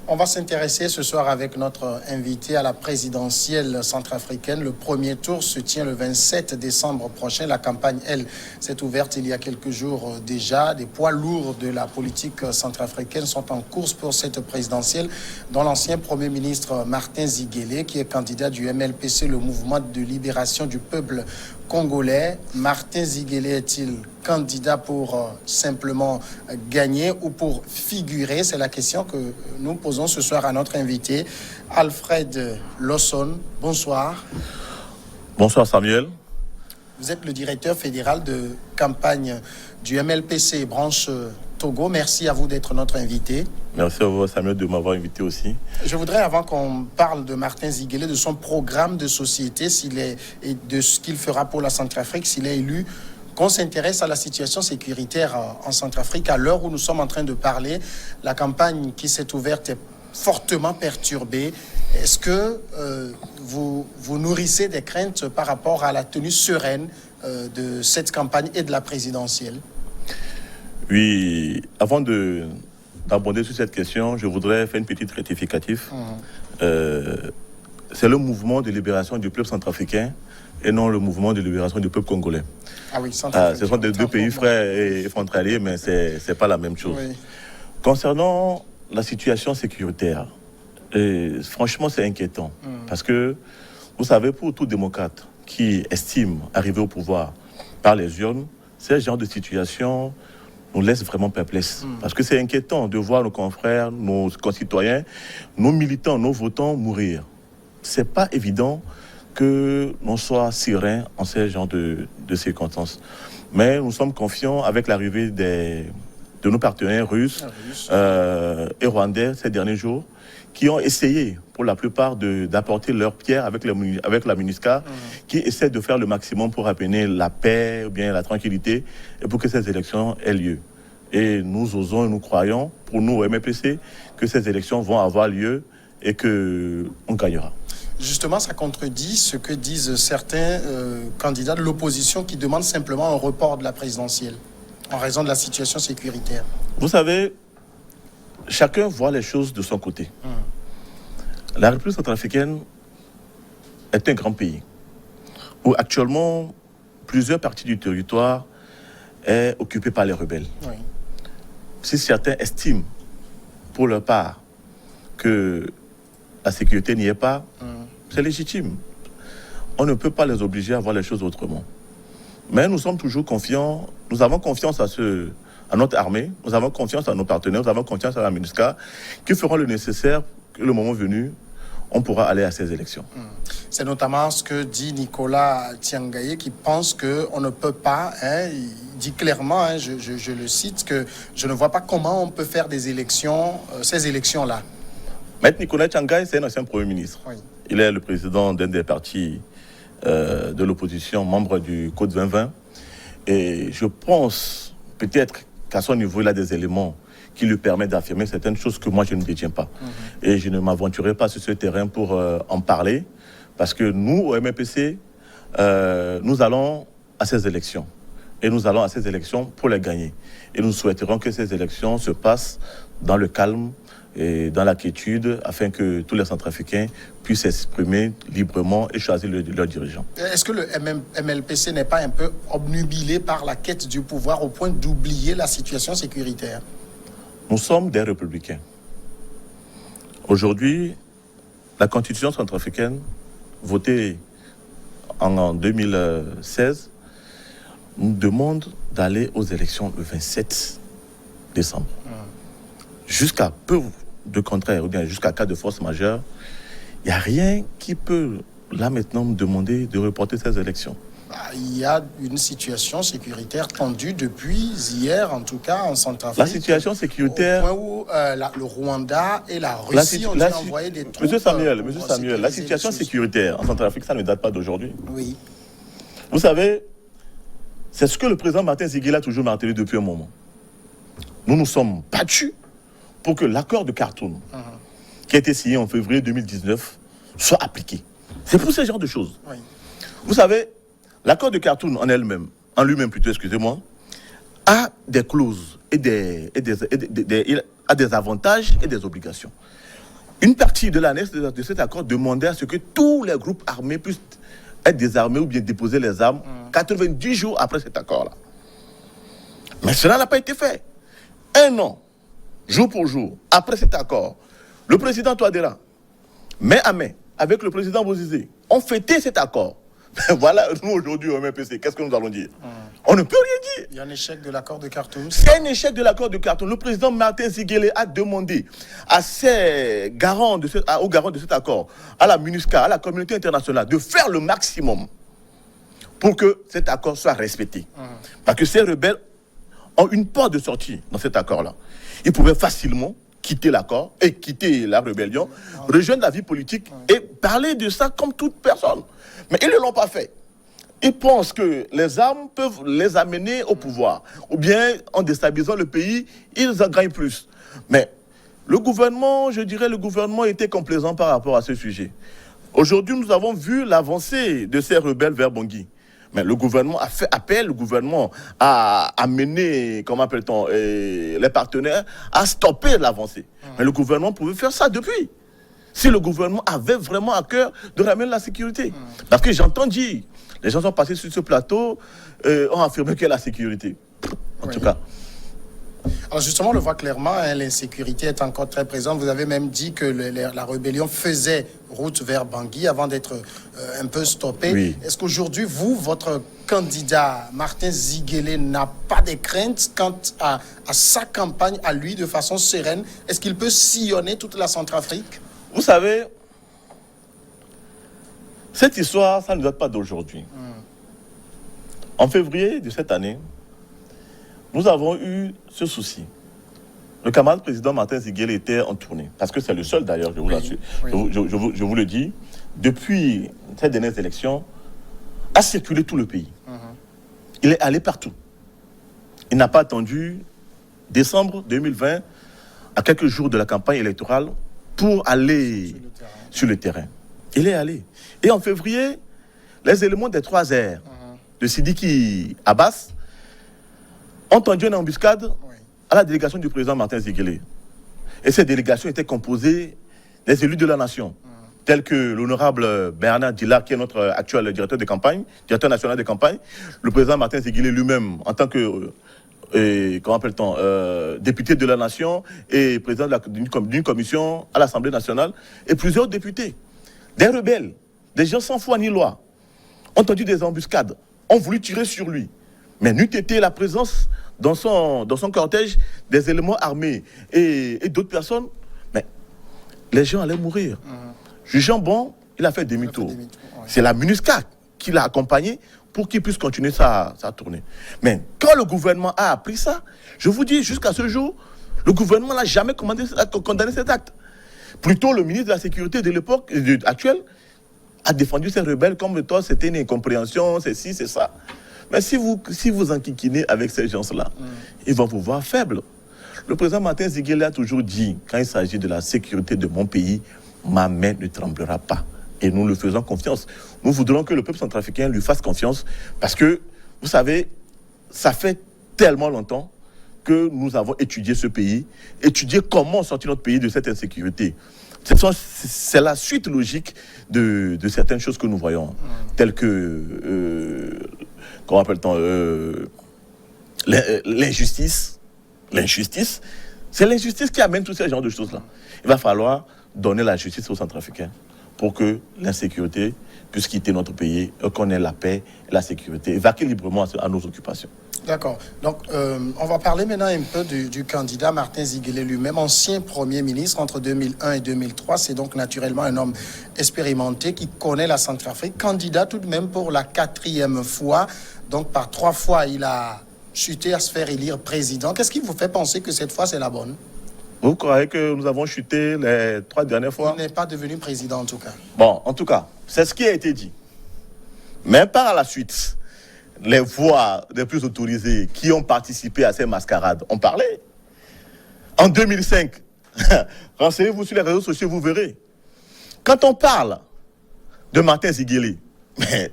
On va s'intéresser ce soir avec notre invité à la présidentielle centrafricaine. Le premier tour se tient le 27 décembre prochain. La campagne, elle, s'est ouverte il y a quelques jours déjà. Des poids lourds de la politique centrafricaine sont en course pour cette présidentielle, dont l'ancien Premier ministre Martin Ziguélé, qui est candidat du MLPC, le mouvement de libération du peuple congolais. Martin Ziguélé est-il candidat pour simplement gagner ou pour figurer? C'est la question que nous posons ce soir à notre invité, Alfred Lawson. Bonsoir. Bonsoir Samuel. Vous êtes le directeur fédéral de campagne du MLPC branche Togo. Merci à vous d'être notre invité. Merci à vous Samuel de m'avoir invité aussi. Je voudrais, avant qu'on parle de Martin Ziguélé, de son programme de société et de ce qu'il fera pour la Centrafrique s'il est élu, qu'on s'intéresse à la situation sécuritaire en Centrafrique. À l'heure où nous sommes en train de parler, la campagne qui s'est ouverte est fortement perturbée. Est-ce que vous nourrissez des craintes par rapport à la tenue sereine de cette campagne et de la présidentielle? Oui, avant d'abonder sur cette question, je voudrais faire une petite rectificative. C'est le mouvement de libération du peuple centrafricain et non le mouvement de libération du peuple congolais. Ah oui, ce sont deux pays frères et frontaliers, mais ce n'est pas la même chose. Oui. Concernant la situation sécuritaire, franchement, c'est inquiétant. Parce que, vous savez, pour tout démocrate qui estime arriver au pouvoir par les urnes, ce genre de situation nous laisse vraiment perplexes. Parce que c'est inquiétant de voir nos confrères, nos concitoyens, nos militants, nos votants mourir. C'est pas évident que l'on soit serein en ce genre de circonstances. Mais nous sommes confiants avec l'arrivée de nos partenaires russes et rwandais ces derniers jours, qui ont essayé, pour la plupart, d'apporter leur pierre avec la MINUSCA, qui essaie de faire le maximum pour amener la paix ou bien la tranquillité et pour que ces élections aient lieu. Et nous osons et nous croyons, pour nous au MLPC, que ces élections vont avoir lieu et qu'on gagnera. Justement, ça contredit ce que disent certains candidats de l'opposition qui demandent simplement un report de la présidentielle en raison de la situation sécuritaire. Vous savez, chacun voit les choses de son côté. La République centrafricaine est un grand pays où actuellement plusieurs parties du territoire est occupée par les rebelles. Oui. Si certains estiment pour leur part que la sécurité n'y est pas, c'est légitime. On ne peut pas les obliger à voir les choses autrement. Mais nous sommes toujours confiants, nous avons confiance à notre armée, nous avons confiance à nos partenaires, nous avons confiance à la MINUSCA, qui feront le nécessaire que le moment venu, on pourra aller à ces élections. C'est notamment ce que dit Nicolas Tiangaye, qui pense qu'on ne peut pas, il dit clairement, je le cite, que je ne vois pas comment on peut faire des élections, ces élections-là. Maître Nicolas Tiangaye, c'est un ancien Premier ministre. Oui. Il est le président d'un des partis de l'opposition, membre du Code 2020. Et je pense peut-être qu'à son niveau, il a des éléments qui lui permettent d'affirmer certaines choses que moi, je ne détiens pas. Et je ne m'aventurerai pas sur ce terrain pour en parler, parce que nous, au MLPC, nous allons à ces élections. Et nous allons à ces élections pour les gagner. Et nous souhaiterons que ces élections se passent dans le calme et dans la quiétude, afin que tous les Centrafricains puissent s'exprimer librement et choisir leurs dirigeants. Est-ce que le MLPC n'est pas un peu obnubilé par la quête du pouvoir au point d'oublier la situation sécuritaire? Nous sommes des républicains. Aujourd'hui, la Constitution centrafricaine, votée en 2016, nous demande d'aller aux élections le 27 décembre. Jusqu'à peu de contraire, ou bien jusqu'à cas de force majeure, il n'y a rien qui peut, là maintenant, me demander de reporter ces élections. Il y a une situation sécuritaire tendue depuis hier, en tout cas, en Centrafrique. La situation sécuritaire... Au point où le Rwanda et la Russie ont envoyé des troupes... Monsieur Samuel, la situation sécuritaire en Centrafrique, ça ne date pas d'aujourd'hui. Oui. Vous savez, c'est ce que le président Martin Ziguélé a toujours martelé depuis un moment. Nous nous sommes battus pour que l'accord de Khartoum, qui a été signé en février 2019, soit appliqué. C'est pour ce genre de choses. Oui. Vous savez, l'accord de Khartoum en lui-même, excusez-moi, a des clauses et a des avantages et des obligations. Une partie de l'annexe de cet accord demandait à ce que tous les groupes armés puissent être désarmés ou bien déposer les armes 90 jours après cet accord-là. Mais cela n'a pas été fait. Un an, jour pour jour, après cet accord, le président Touadéra, main à main, avec le président Bozizé, ont fêté cet accord. Voilà, nous aujourd'hui au MPC, qu'est-ce que nous allons dire? On ne peut rien dire. Il y a un échec de l'accord de Khartoum. C'est un échec de l'accord de Khartoum. Le président Martin Ziguélé a demandé à ses garants aux garants de cet accord, à la MINUSCA, à la communauté internationale, de faire le maximum pour que cet accord soit respecté. Parce que ces rebelles ont une porte de sortie dans cet accord-là. Ils pouvaient facilement quitter l'accord et quitter la rébellion, rejoindre la vie politique et parler de ça comme toute personne. Mais ils ne l'ont pas fait. Ils pensent que les armes peuvent les amener au pouvoir. Ou bien, en déstabilisant le pays, ils en gagnent plus. Mais le gouvernement, je dirais, le gouvernement était complaisant par rapport à ce sujet. Aujourd'hui, nous avons vu l'avancée de ces rebelles vers Bangui. Mais le gouvernement a fait appel, le gouvernement a amené, comment appelle-t-on, les partenaires à stopper l'avancée. Mais le gouvernement pouvait faire ça depuis. Si le gouvernement avait vraiment à cœur de ramener la sécurité. Parce que j'entends dire, les gens sont passés sur ce plateau, ont affirmé qu'il y a la sécurité. En tout cas. Alors justement, on le voit clairement, hein, l'insécurité est encore très présente. Vous avez même dit que la rébellion faisait route vers Bangui avant d'être un peu stoppée. Oui. Est-ce qu'aujourd'hui, vous, votre candidat, Martin Ziguélé, n'a pas de crainte quant à sa campagne, à lui, de façon sereine? Est-ce qu'il peut sillonner toute la Centrafrique? Vous savez, cette histoire, ça ne date pas d'aujourd'hui. En février de cette année, nous avons eu ce souci. Le camarade président Martin Ziguélé était en tournée, parce que c'est le seul d'ailleurs, je vous l'assure. Je vous le dis, depuis ces dernières élections, a circulé tout le pays. Il est allé partout. Il n'a pas attendu décembre 2020, à quelques jours de la campagne électorale, pour aller sur le terrain. Il est allé. Et en février, les éléments des 3 R de Sidiki Abbas ont tendu une embuscade à la délégation du président Martin Ziguélé. Et cette délégation était composée des élus de la nation, tels que l'honorable Bernard Dillard, qui est notre actuel directeur de campagne, directeur national de campagne, le président Martin Ziguélé lui-même, en tant que comment appelle-t-on, député de la nation et président d'une commission à l'Assemblée nationale, et plusieurs députés, des rebelles, des gens sans foi ni loi, ont tendu des embuscades, ont voulu tirer sur lui. Mais n'eût été la présence dans son cortège des éléments armés et d'autres personnes, mais les gens allaient mourir. Jugeant bon, il a fait demi-tour. C'est la MINUSCA qui l'a accompagné pour qu'il puisse continuer sa tournée. Mais quand le gouvernement a appris ça, je vous dis, jusqu'à ce jour, le gouvernement n'a jamais condamné cet acte. Plutôt, le ministre de la Sécurité de l'époque actuelle a défendu ces rebelles comme toi, c'était une incompréhension, c'est ci, c'est ça. Mais si vous enquiquinez avec ces gens-là, ils vont vous voir faible. Le président Martin Ziguélé a toujours dit, quand il s'agit de la sécurité de mon pays, ma main ne tremblera pas. Et nous le faisons confiance. Nous voudrons que le peuple centrafricain lui fasse confiance parce que, vous savez, ça fait tellement longtemps que nous avons étudié ce pays, étudié comment sortir notre pays de cette insécurité. C'est la suite logique de certaines choses que nous voyons, telles que, comment appelle-t-on, l'injustice. L'injustice, c'est l'injustice qui amène tous ces genres de choses-là. Il va falloir donner la justice aux Centrafricains pour que l'insécurité puisse quitter notre pays, qu'on ait la paix et la sécurité, et vaquer librement à nos occupations. D'accord. Donc, on va parler maintenant un peu du candidat Martin Ziguélé lui-même, ancien Premier ministre entre 2001 et 2003. C'est donc naturellement un homme expérimenté qui connaît la Centrafrique. Candidat tout de même pour la 4e fois. Donc, par 3 fois, il a chuté à se faire élire président. Qu'est-ce qui vous fait penser que cette fois, c'est la bonne? Vous croyez que nous avons chuté les 3 dernières fois? Il n'est pas devenu président, en tout cas. Bon, en tout cas, c'est ce qui a été dit. Mais par la suite, les voix les plus autorisées qui ont participé à ces mascarades ont parlé. En 2005, renseignez-vous sur les réseaux sociaux, vous verrez. Quand on parle de Martin Ziguélé,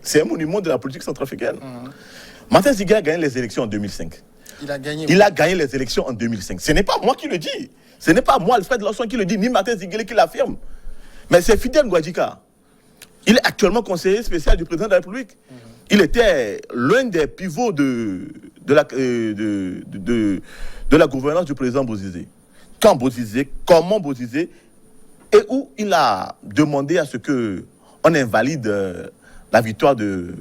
c'est un monument de la politique centrafricaine. Martin Ziguélé a gagné les élections en 2005. Il a gagné. Il a gagné les élections en 2005. Ce n'est pas moi qui le dis. Ce n'est pas moi, Alfred Lawson, qui le dit, ni Martin Ziguélé qui l'affirme. Mais c'est Fidel Guadjika. Il est actuellement conseiller spécial du président de la République. Il était l'un des pivots de la gouvernance du président Bozizé. Quand Bozizé, comment Bozizé, et où il a demandé à ce qu'on invalide la victoire de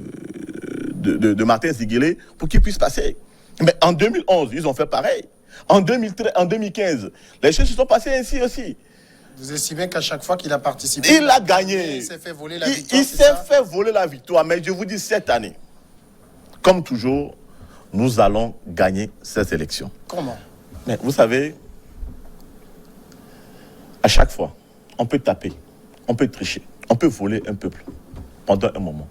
Martin Ziguélé pour qu'il puisse passer. Mais en 2011, ils ont fait pareil. En 2015, les choses se sont passées ainsi aussi. Vous estimez qu'à chaque fois qu'il a participé, il a gagné. Il s'est fait voler la victoire. Il s'est fait voler la victoire. Mais je vous dis, cette année, comme toujours, nous allons gagner ces élections. Comment? Mais vous savez, à chaque fois, on peut taper, on peut tricher, on peut voler un peuple pendant un moment.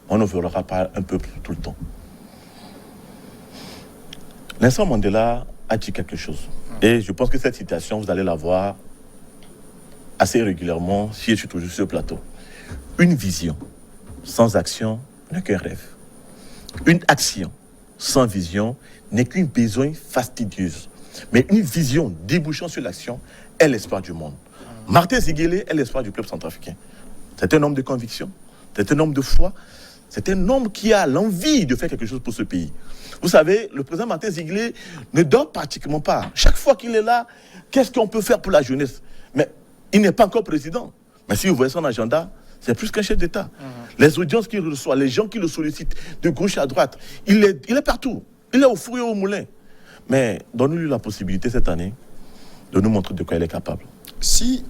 On ne volera pas un peuple tout le temps. Nelson Mandela a dit quelque chose. Et je pense que cette citation, vous allez la voir assez régulièrement si je suis toujours sur le plateau. Une vision sans action n'est qu'un rêve. Une action sans vision n'est qu'une besogne fastidieuse. Mais une vision débouchant sur l'action est l'espoir du monde. Martin Ziguélé est l'espoir du peuple centrafricain. C'est un homme de conviction, c'est un homme de foi, c'est un homme qui a l'envie de faire quelque chose pour ce pays. Vous savez, le président Martin Ziguélé ne dort pratiquement pas. Chaque fois qu'il est là, qu'est-ce qu'on peut faire pour la jeunesse? Mais il n'est pas encore président. Mais si vous voyez son agenda, c'est plus qu'un chef d'État. Les audiences qu'il reçoit, les gens qui le sollicitent de gauche à droite, il est partout. Il est au four et au moulin. Mais donnons-lui la possibilité cette année de nous montrer de quoi il est capable. Si,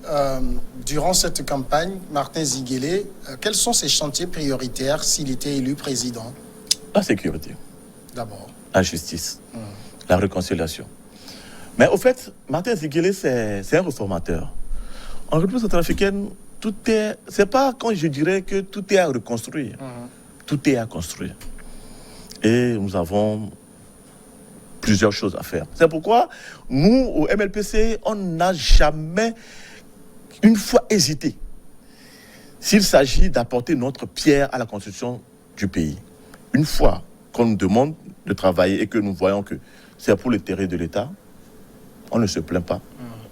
durant cette campagne, Martin Ziguélé, quels sont ses chantiers prioritaires s'il était élu président? La sécurité. D'abord. La justice. La réconciliation. Mais au fait, Martin Ziguélé, c'est un réformateur. En République centrafricaine, tout est... C'est pas quand je dirais que tout est à reconstruire. Tout est à construire. Et nous avons plusieurs choses à faire. C'est pourquoi nous, au MLPC, on n'a jamais une fois hésité s'il s'agit d'apporter notre pierre à la construction du pays. Une fois qu'on nous demande de travailler et que nous voyons que c'est pour l'intérêt de l'État, on ne se plaint pas.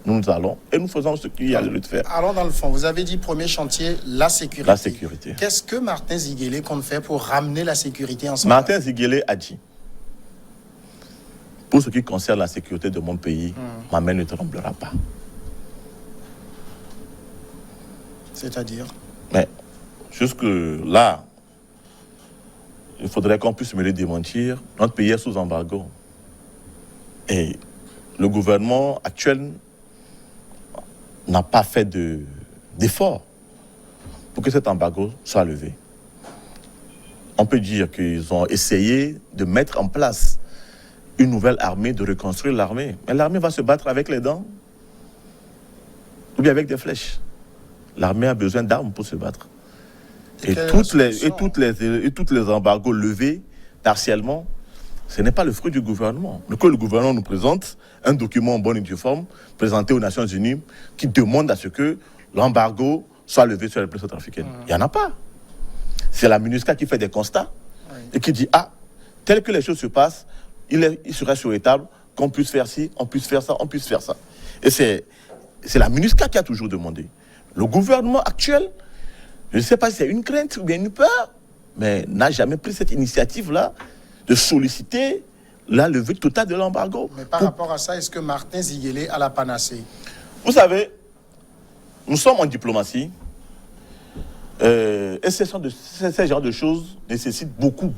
Nous allons et nous faisons ce qu'il y a lieu de faire. Alors, dans le fond, vous avez dit premier chantier, la sécurité. La sécurité. Qu'est-ce que Martin Ziguélé compte faire pour ramener la sécurité en Martin Ziguélé a dit, pour ce qui concerne la sécurité de mon pays, ma main ne tremblera pas. C'est-à-dire? Mais jusque là, il faudrait qu'on puisse me le démentir. Notre pays est sous embargo. Et le gouvernement actuel n'a pas fait d'effort pour que cet embargo soit levé. On peut dire qu'ils ont essayé de mettre en place une nouvelle armée, de reconstruire l'armée. Mais l'armée va se battre avec les dents ou bien avec des flèches. L'armée a besoin d'armes pour se battre. Et toutes les embargos levés partiellement, ce n'est pas le fruit du gouvernement. Mais que le gouvernement nous présente un document en bonne et due forme, présenté aux Nations Unies, qui demande à ce que l'embargo soit levé sur les places centrafricaines. Il n'y en a pas. C'est la MINUSCA qui fait des constats et qui dit, ah, tel que les choses se passent, il serait souhaitable qu'on puisse faire ci, on puisse faire ça, on puisse faire ça. Et c'est la MINUSCA qui a toujours demandé. Le gouvernement actuel, je ne sais pas si c'est une crainte ou bien une peur, mais n'a jamais pris cette initiative-là de solliciter la levée totale de l'embargo. Mais par rapport à ça, est-ce que Martin Ziguélé a la panacée? Vous savez, nous sommes en diplomatie et ce genre de choses nécessitent beaucoup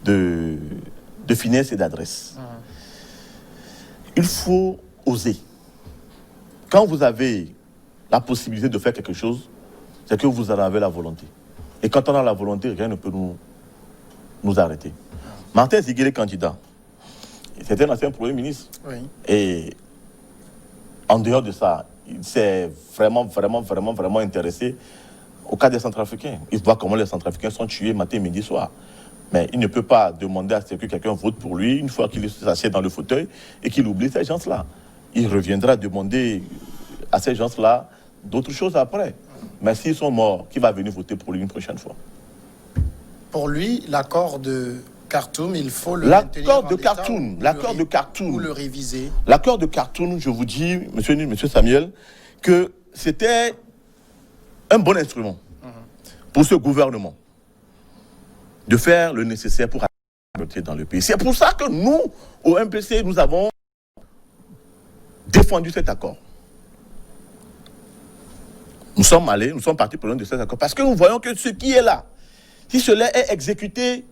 de finesse et d'adresse. Il faut oser. Quand vous avez la possibilité de faire quelque chose, c'est que vous en avez la volonté. Et quand on a la volonté, rien ne peut nous arrêter. Martin Ziguélé, candidat, c'était un ancien Premier ministre. Oui. Et en dehors de ça, il s'est vraiment intéressé au cas des Centrafricains. Il voit comment les Centrafricains sont tués matin, midi, soir. Mais il ne peut pas demander à ce que quelqu'un vote pour lui une fois qu'il s'assied dans le fauteuil et qu'il oublie ces gens-là. Il reviendra demander à ces gens-là d'autres choses après. Mais s'ils sont morts, qui va venir voter pour lui une prochaine fois? Pour lui, l'accord de Khartoum, il faut le maintenir en l'état l'accord de Khartoum, ou le réviser. L'accord de Khartoum, je vous dis, monsieur Samuel, que c'était un bon instrument pour ce gouvernement de faire le nécessaire pour adopter dans le pays. C'est pour ça que nous, au MPC, nous avons défendu cet accord. Nous sommes partis pour de cet accord parce que nous voyons que ce qui est là, si cela est exécuté,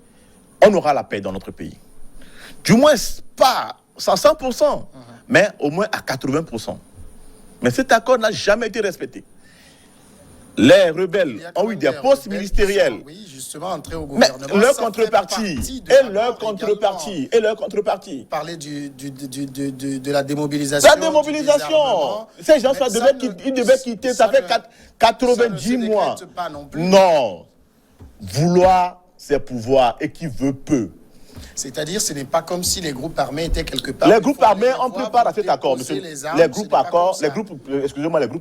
on aura la paix dans notre pays. Du moins, pas à 100%, mais au moins à 80%. Mais cet accord n'a jamais été respecté. Les rebelles ont eu des postes ministériels. Oui, justement, entrés au gouvernement. Mais leur contrepartie, et leur contrepartie. Parler de la démobilisation. La démobilisation. Ces gens-là devaient quitter, ça fait 90 mois. Non. Vouloir, c'est pouvoir, et qui veut peu. C'est-à-dire, ce n'est pas comme si les groupes armés étaient quelque part. Les groupes armés ont pris part à cet accord, monsieur. Les groupes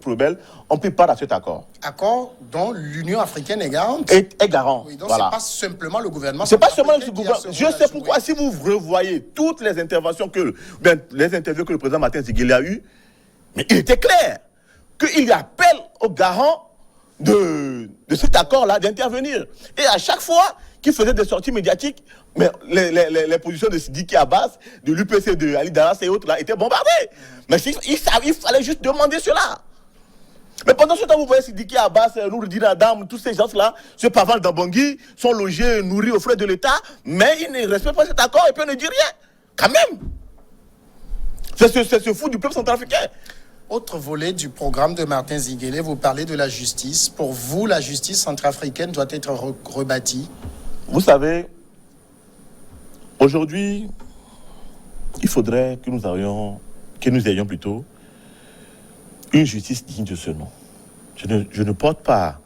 rebelles ont pris part à cet accord. Accord dont l'Union africaine est garante. Est garant. Oui, donc voilà. C'est pas simplement le gouvernement. C'est pas seulement le gouvernement. Je sais pourquoi, si vous revoyez toutes les interventions les interviews que le président Martin Ziguélé a eues, mais il était clair qu'il appelle aux garants de cet accord-là d'intervenir. Et à chaque fois qu'il faisait des sorties médiatiques, mais les positions de Sidiki Abbas, de l'UPC, de Ali Daras et autres là étaient bombardées. Mais il fallait juste demander cela. Mais pendant ce temps, vous voyez Sidiki Abbas, Noureddin Adam, tous ces gens-là, ce Paval d'Ambangui, sont logés, nourris aux frais de l'État, mais ils ne respectent pas cet accord et puis on ne dit rien. Quand même. C'est ce fou du peuple centrafricain. Autre volet du programme de Martin Ziguélé, vous parlez de la justice. Pour vous, la justice centrafricaine doit être rebâtie. Vous savez, aujourd'hui, il faudrait que nous ayons plutôt une justice digne de ce nom. Je ne porte pas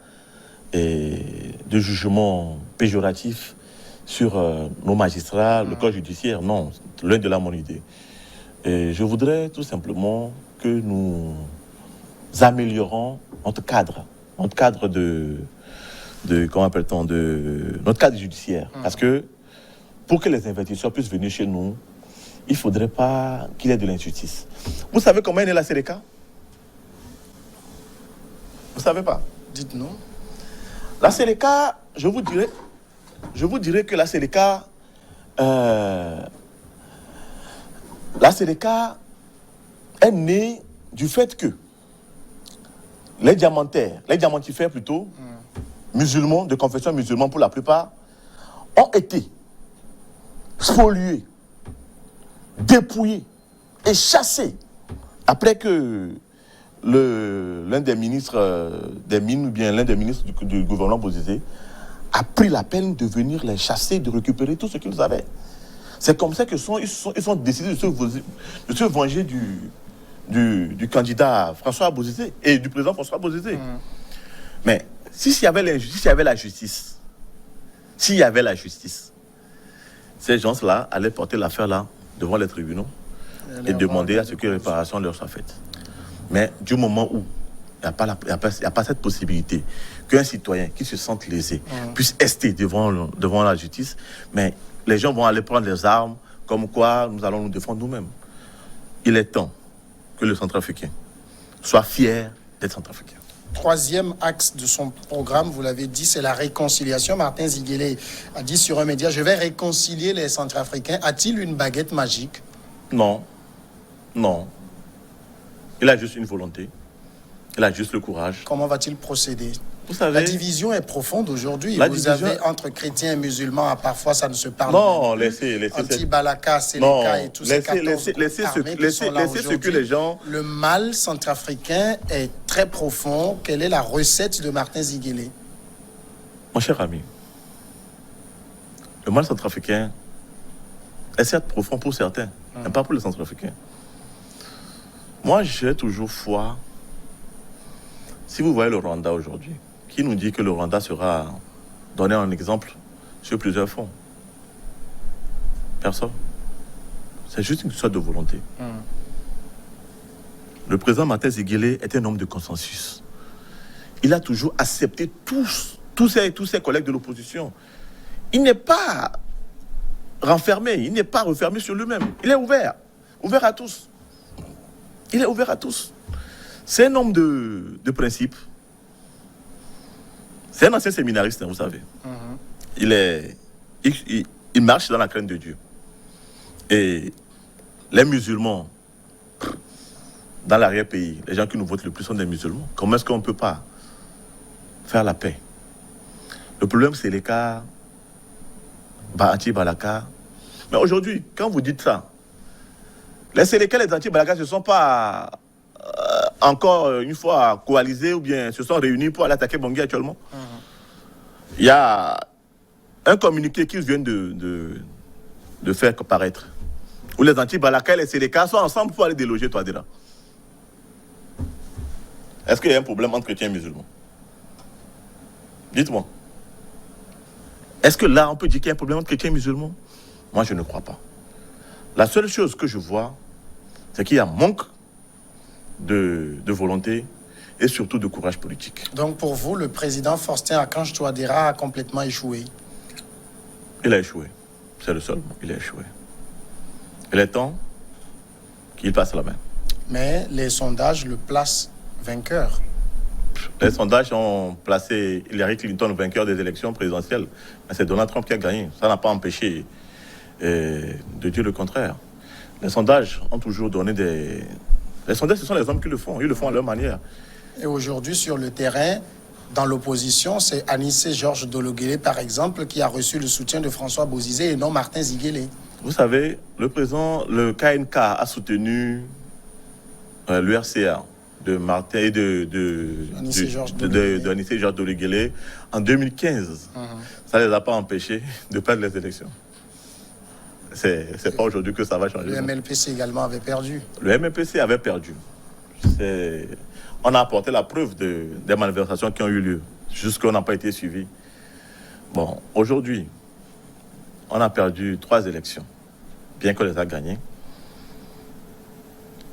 de jugement péjoratif sur nos magistrats, le corps judiciaire. Non, loin de là mon idée. Et je voudrais tout simplement que nous améliorons notre cadre comment appelle-t-on, notre cadre judiciaire. Parce que pour que les investisseurs puissent venir chez nous, il ne faudrait pas qu'il y ait de l'injustice. Vous savez comment est née la Seleka? Vous ne savez pas? Dites-nous. La Seleka, je vous dirais que la Seleka est née du fait que les diamantifères plutôt, musulmans, de confession musulmane pour la plupart, ont été spoliés, dépouillés et chassés après que l'un des ministres des Mines ou bien l'un des ministres du gouvernement Bozizé a pris la peine de venir les chasser, de récupérer tout ce qu'ils avaient. C'est comme ça qu'ils ont décidé de se venger du candidat François Bozizé et du président François Bozizé. Mais s'il y avait la justice, ces gens-là allaient porter l'affaire là devant les tribunaux et demander à ce que réparation leur soit faite. Mais du moment où il n'y a pas cette possibilité qu'un citoyen qui se sente lésé puisse rester devant la justice, mais les gens vont aller prendre les armes, comme quoi nous allons nous défendre nous-mêmes. Il est temps que le Centrafricain soit fier d'être Centrafricain. Troisième axe de son programme, vous l'avez dit, c'est la réconciliation. Martin Ziguélé a dit sur un média, je vais réconcilier les Centrafricains. A-t-il une baguette magique? Non. Il a juste une volonté. Il a juste le courage. Comment va-t-il procéder? Vous savez, la division est profonde aujourd'hui. Avez entre chrétiens et musulmans, parfois ça ne se parle pas. Non, laissez. Anti-Balaka, Séléka et tous ces 14 laissez ce que les gens... Le mal centrafricain est très profond. Quelle est la recette de Martin Ziguélé? Mon cher ami, le mal centrafricain est certes profond pour certains, mais pas pour les Centrafricains. Moi, j'ai toujours foi. Si vous voyez le Rwanda aujourd'hui, qui nous dit que le Rwanda sera donné en exemple sur plusieurs fronts? Personne. C'est juste une sorte de volonté. Le président Martin Ziguélé est un homme de consensus. Il a toujours accepté tous ses collègues de l'opposition. Il n'est pas renfermé, il n'est pas refermé sur lui-même. Il est ouvert à tous. Il est ouvert à tous. C'est un homme de principe. C'est un ancien séminariste, hein, vous savez. Il marche dans la crainte de Dieu. Et les musulmans, dans l'arrière-pays, les gens qui nous votent le plus sont des musulmans. Comment est-ce qu'on ne peut pas faire la paix? Le problème, c'est les cas anti-Balaka. Mais aujourd'hui, quand vous dites ça, les Sénégalais et les anti-Balaka ne se sont pas encore une fois coalisés ou bien se sont réunis pour aller attaquer Bangui actuellement. Il y a un communiqué qu'ils viennent de faire paraître, où les anti-Balaka et les Sénégalais sont ensemble pour aller déloger Touadéra. Est-ce qu'il y a un problème entre chrétiens et musulmans? Dites-moi. Est-ce que là, on peut dire qu'il y a un problème entre chrétiens et musulmans? Moi, je ne crois pas. La seule chose que je vois, c'est qu'il y a un manque de volonté et surtout de courage politique. Donc, pour vous, le président Faustin Archange Touadéra a complètement échoué? Il a échoué. C'est le seul mot. Il a échoué. Il est temps qu'il passe la main. Mais les sondages le placent vainqueur. Les sondages ont placé Hillary Clinton vainqueur des élections présidentielles. Mais c'est Donald Trump qui a gagné. Ça n'a pas empêché de dire le contraire. Les sondages ont toujours donné des... Les sondages, ce sont les hommes qui le font. Ils le font à leur manière. Et aujourd'hui, sur le terrain, dans l'opposition, c'est Anissé Georges Dologuélé, par exemple, qui a reçu le soutien de François Bozizé et non Martin Ziguélé. Vous savez, le KNK a soutenu l'URCA de Martin et de Anissé Georges Dologuélé en 2015. Ça ne les a pas empêchés de perdre les élections. C'est pas aujourd'hui que ça va changer. Le MLPC également avait perdu. Le MLPC avait perdu. On a apporté la preuve des malversations qui ont eu lieu. Jusqu'à n'a pas été suivi. Bon, aujourd'hui, on a perdu 3 élections, bien qu'on les a gagnées.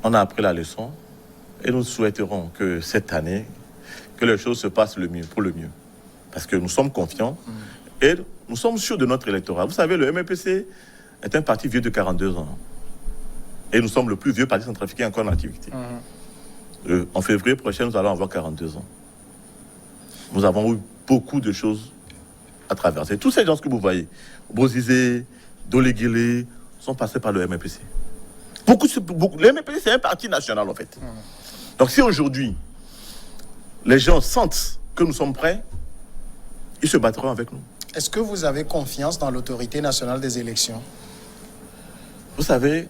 On a appris la leçon et nous souhaiterons que cette année, que les choses se passent pour le mieux. Parce que nous sommes confiants et nous sommes sûrs de notre électorat. Vous savez, le MLPC est un parti vieux de 42 ans. Et nous sommes le plus vieux parti centrafricain encore en activité. En février prochain, nous allons avoir 42 ans. Nous avons eu beaucoup de choses à traverser. Tous ces gens que vous voyez, Bozizé, Dologuélé, sont passés par le MLPC. Le MLPC, c'est un parti national, en fait. Donc si aujourd'hui, les gens sentent que nous sommes prêts, ils se battront avec nous. Est-ce que vous avez confiance dans l'autorité nationale des élections? Vous savez,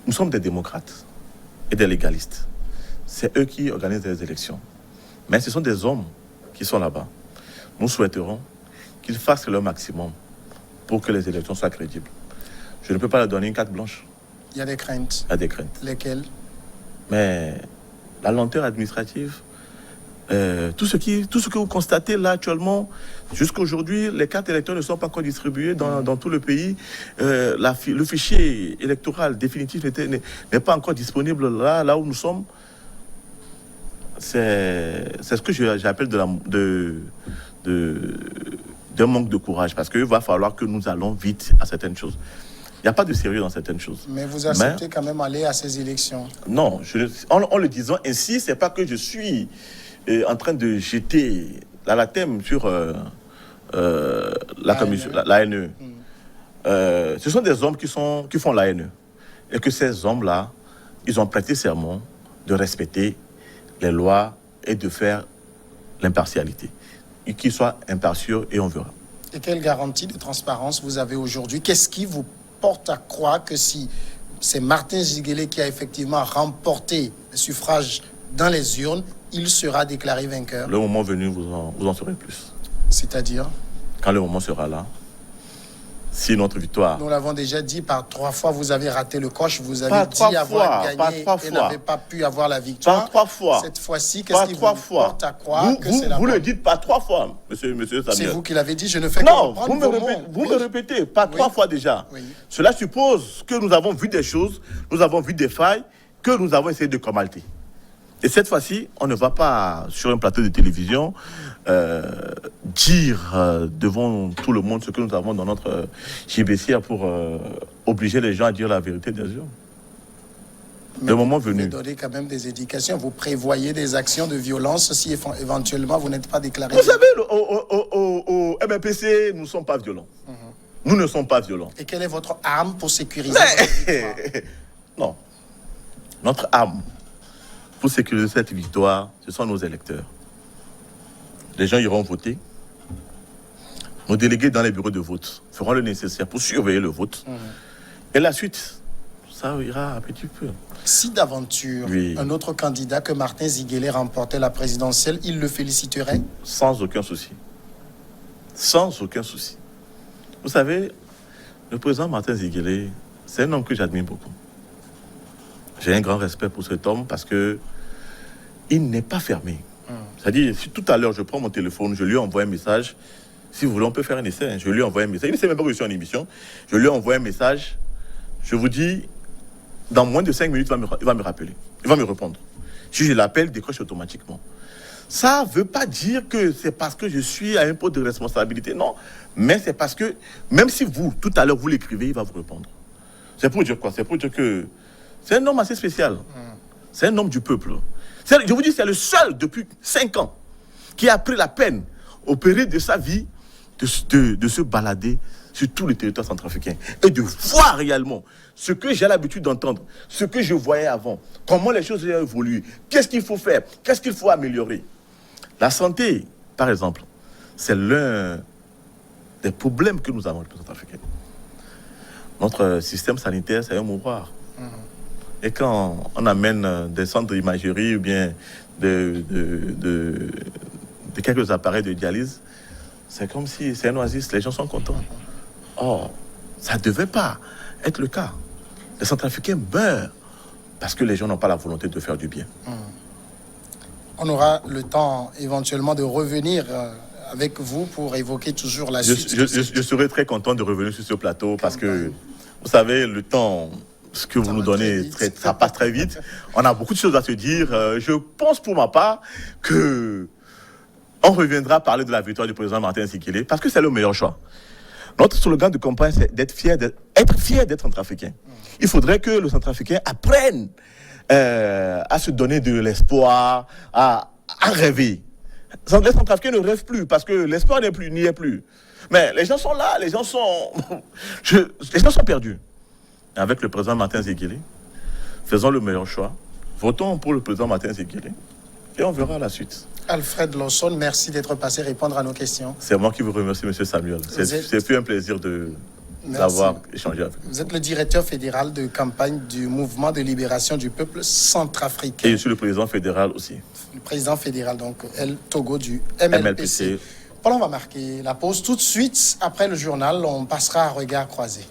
nous sommes des démocrates et des légalistes. C'est eux qui organisent les élections. Mais ce sont des hommes qui sont là-bas. Nous souhaiterons qu'ils fassent leur maximum pour que les élections soient crédibles. Je ne peux pas leur donner une carte blanche. Il y a des craintes. Il y a des craintes. Lesquelles? Mais la lenteur administrative, tout ce que vous constatez là actuellement, jusqu'à aujourd'hui, les cartes électorales ne sont pas encore distribuées dans tout le pays. Le fichier électoral définitif n'est pas encore disponible là où nous sommes. C'est ce que j'appelle d'un manque de courage, parce qu'il va falloir que nous allons vite à certaines choses. Il n'y a pas de sérieux dans certaines choses. Mais vous acceptez quand même aller à ces élections? Non, en le disant ainsi, c'est pas que je suis en train de jeter l'anathème sur l'ANE. Ce sont des hommes qui font l'ANE. Et que ces hommes-là, ils ont prêté serment de respecter les lois et de faire l'impartialité. Et qu'ils soient impartiaux et on verra. Et quelle garantie de transparence vous avez aujourd'hui? Qu'est-ce qui vous porte à croire que si c'est Martin Ziguélé qui a effectivement remporté le suffrage dans les urnes, il sera déclaré vainqueur? Le moment venu, vous en saurez plus. C'est-à-dire? Quand le moment sera là, si notre victoire... Nous l'avons déjà dit, par 3 fois, vous avez raté le coche, vous avez dit avoir gagné et n'avez pas pu avoir la victoire. Par 3 fois. Cette fois-ci, qu'est-ce qui vous porte à croire que c'est la Vous le dites par 3 fois, monsieur Samuel. C'est vous qui l'avez dit, je ne fais que reprendre vos mots. Vous me répétez, par 3 fois déjà. Oui. Cela suppose que nous avons vu des choses, nous avons vu des failles, que nous avons essayé de commalter. Et cette fois-ci, on ne va pas sur un plateau de télévision dire devant tout le monde ce que nous avons dans notre gibecière pour obliger les gens à dire la vérité des yeux. Le moment venu. Vous donnez quand même des indications. Vous prévoyez des actions de violence si éventuellement vous n'êtes pas déclaré. Vous savez, au MPC, nous ne sommes pas violents. Nous ne sommes pas violents. Et quelle est votre arme pour sécuriser Non. Notre arme pour sécuriser cette victoire, ce sont nos électeurs. Les gens iront voter. Nos délégués dans les bureaux de vote feront le nécessaire pour surveiller le vote. Et la suite, ça ira un petit peu. Si d'aventure, un autre candidat que Martin Ziguélé remportait la présidentielle, il le féliciterait? Sans aucun souci. Sans aucun souci. Vous savez, le président Martin Ziguélé, c'est un homme que j'admire beaucoup. J'ai un grand respect pour cet homme parce que il n'est pas fermé. C'est-à-dire, si tout à l'heure je prends mon téléphone, je lui envoie un message, si vous voulez, on peut faire un essai, je lui envoie un message. Il ne sait même pas que je suis en émission. Je lui envoie un message, je vous dis, dans moins de 5 minutes, il va me rappeler. Il va me répondre. Si je l'appelle, il décroche automatiquement. Ça ne veut pas dire que c'est parce que je suis à un poste de responsabilité, non. Mais c'est parce que, même si vous, tout à l'heure, vous l'écrivez, il va vous répondre. C'est pour dire quoi? C'est pour dire que c'est un homme assez spécial. C'est un homme du peuple. Je vous dis, c'est le seul depuis 5 ans qui a pris la peine au péril de sa vie de se balader sur tout le territoire centrafricain et de voir réellement ce que j'ai l'habitude d'entendre, ce que je voyais avant, comment les choses ont évolué, qu'est-ce qu'il faut faire, qu'est-ce qu'il faut améliorer. La santé, par exemple, c'est l'un des problèmes que nous avons au centrafricain. Notre système sanitaire, c'est un mouroir. Et quand on amène des centres d'imagerie ou bien de quelques appareils de dialyse, c'est comme si c'est un oasis, les gens sont contents. Or, ça ne devait pas être le cas. Les Centrafricains meurent parce que les gens n'ont pas la volonté de faire du bien. On aura le temps éventuellement de revenir avec vous pour évoquer toujours la suite. Je serai très content de revenir sur ce plateau parce que, vous savez, le temps... Ce que vous nous donnez, ça passe très vite. On a beaucoup de choses à se dire. Je pense pour ma part que on reviendra parler de la victoire du président Martin Ziguélé parce que c'est le meilleur choix. Notre slogan de campagne, c'est être fier d'être centrafricain. Il faudrait que le centrafricain apprenne à se donner de l'espoir, à rêver. Les centrafricains ne rêvent plus parce que l'espoir n'y est plus. Mais les gens sont là, les gens sont perdus. Avec le président Martin Ziguélé, faisons le meilleur choix. Votons pour le président Martin Ziguélé et on verra la suite. Alfred Lawson, merci d'être passé répondre à nos questions. C'est moi qui vous remercie, M. Samuel. C'est plus un plaisir d'avoir échangé avec vous. Vous êtes le directeur fédéral de campagne du Mouvement de libération du peuple centrafricain. Et je suis le président fédéral aussi. Le président fédéral, donc El Togo du MLPC. Voilà, on va marquer la pause tout de suite. Après le journal, on passera à regard croisé.